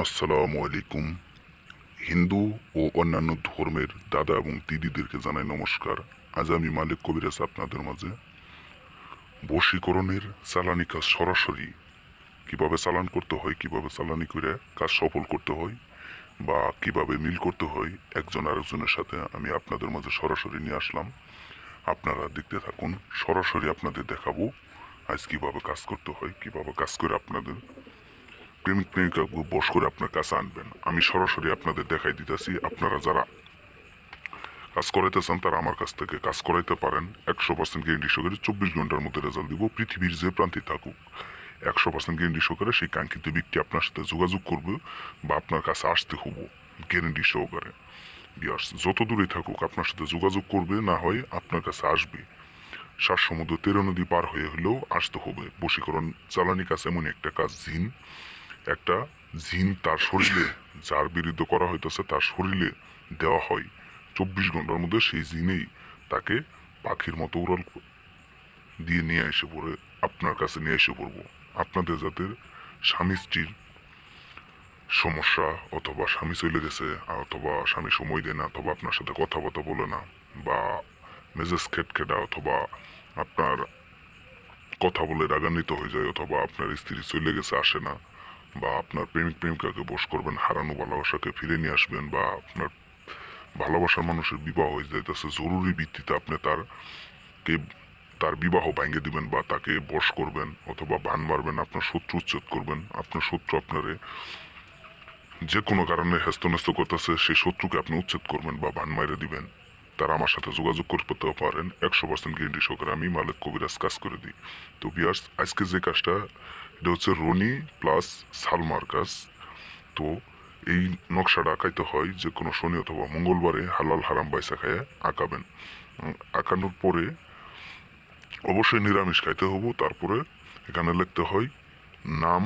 আসসালামু আলাইকুম। হিন্দু ও অন্যান্য ধর্মের দাদা এবং দিদিদেরকে জানাই নমস্কার। আজ আমি মালিক কবিরাজ আপনাদের মাঝে বশীকরণের চালানি কাজ সরাসরি কিভাবে চালান করতে হয়, কিভাবে চালানি করে কাজ সফল করতে হয় বা কিভাবে মিল করতে হয় একজন আরেকজনের সাথে আমি আপনাদের মাঝে সরাসরি নিয়ে আসলাম। আপনারা দেখতে থাকুন, সরাসরি আপনাদের দেখাবো আজ কিভাবে কাজ করতে হয়, কিভাবে কাজ করে আপনাদের প্রেমিক প্রেমিকা বশ করে আপনার কাছে আনবেন। আমি সরাসরি আপনাদের দেখাই দিতেছি। আপনারা যারা কাজ করাইতে চান তারা আমার কাছ থেকে কাজ করাইতে পারেন। 100% গ্যারেন্টি সহকারে 24 ঘন্টার মধ্যে রেজাল্ট দিব। পৃথিবীর যে প্রান্তে থাকুক 100% গ্যারেন্টি সহকারে সেই কাঙ্ক্ষিত ব্যক্তি আপনার সাথে যোগাযোগ করবে বা আপনার কাছে আসতে হবো গ্যারেন্টি সহকারে। বিয়ার্স যত দূরে থাকুক আপনার সাথে যোগাযোগ করবে, না হয় আপনার কাছে আসবে। 7 সমুদ্র 13 নদী পার হয়ে হলেও আসতে হবে। বশীকরণ চালানি কাজ এমন একটা কাজ, একটা জিন তার শরীরে, যার বিরুদ্ধে করা হইতেছে তার শরীরে দেওয়া হয়। 24 ঘন্টার মধ্যে সেই জিনেই তাকে পাখির মতো উড়াল দিয়ে নিয়ে এসে পড়ে আপনার কাছে নিয়ে এসে পড়বো। আপনাদের যাদের স্বামী স্ত্রীর সমস্যা, অথবা স্বামী চলে গেছে, অথবা স্বামী সময় দেয় না, অথবা আপনার সাথে কথাবার্তা বলে না, বা মেজাজ খেটখেটা, অথবা আপনার কথা বলে রাগান্বিত হয়ে যায়, অথবা আপনার স্ত্রী চলে গেছে আসে না, বা আপনার প্রেমিক প্রেমিকাকে বশ করবেন, হারানো ভালোবাসাকে ফিরে নিয়ে আসবেন, বা আপনার ভালোবাসার মানুষের বিবাহ হয়ে যাইতেছে, জরুরি ভিত্তিতে আপনি তার বিবাহ ভাঙিয়ে দিবেন বা তাকে বশ করবেন, অথবা বান মারবেন, আপনার শত্রু উচ্ছেদ করবেন। আপনার শত্রু আপনারে যে কোনো কারণে হেস্তনেস্ত করতেছে, সেই শত্রুকে আপনি উচ্ছেদ করবেন বা বান মাইরে দিবেন। তারা আমার সাথে যোগাযোগ করতে পারেন। 100% গ্যারেন্টি সহকারে আমি মালিক কবিরাজ কাজ করে দিই। তো বিয়ার্স আজকে যে কাজটা, এটা হচ্ছে রনি প্লাস সালমার কাজ। তো এই নকশাটা আঁকাইতে হয় যে কোনো শনি অথবা মঙ্গলবারে হালাল হারাম বাইসা খায় আঁকাবেন। আঁকানোর পরে অবশ্যই নিরামিষ খাইতে হবো। তারপরে এখানে লিখতে হয় নাম,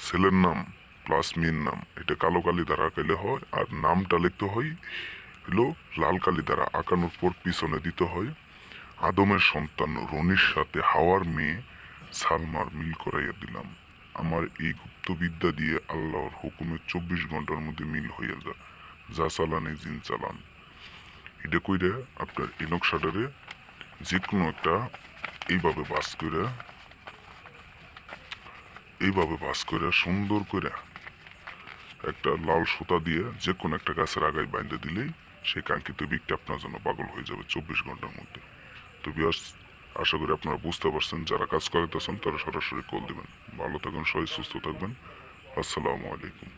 ছেলের নাম প্লাস মেয়ের নাম, এটা কালো কালি দ্বারা আঁকাইলে হয়। আর নামটা লিখতে হয় হলো লাল কালি দ্বারা। আঁকানোর পর পিছনে দিতে হয় আদমের সন্তান রনির সাথে হাওয়ার মেয়ে সালমার মিল করাইয়া দিলাম। আমার এই গুপ্তবিদ্যা দিয়ে আল্লাহর হুকুমে 24 ঘন্টার মধ্যে মিল হইয়া যায়। যা চালান এই জিন চালান। এটা কইরা আপনার এই নকশাটারে যে কোনো একটা এইভাবে বাস করে সুন্দর করে একটা লাল সুতা দিয়ে যে কোনো একটা গাছের আগায় বাইন্ধে দিলেই সেই কাঙ্ক্ষিত ব্যক্তি আপনার জন্য পাগল হয়ে যাবে 24 ঘন্টার মধ্যে। তো বিয়ার্স আশা করি আপনারা বুঝতে পারছেন। যারা কাজ করাইতেছেন তারা সরাসরি কল দিবেন। ভালো থাকবেন, সবাই সুস্থ থাকবেন। আসসালামু আলাইকুম।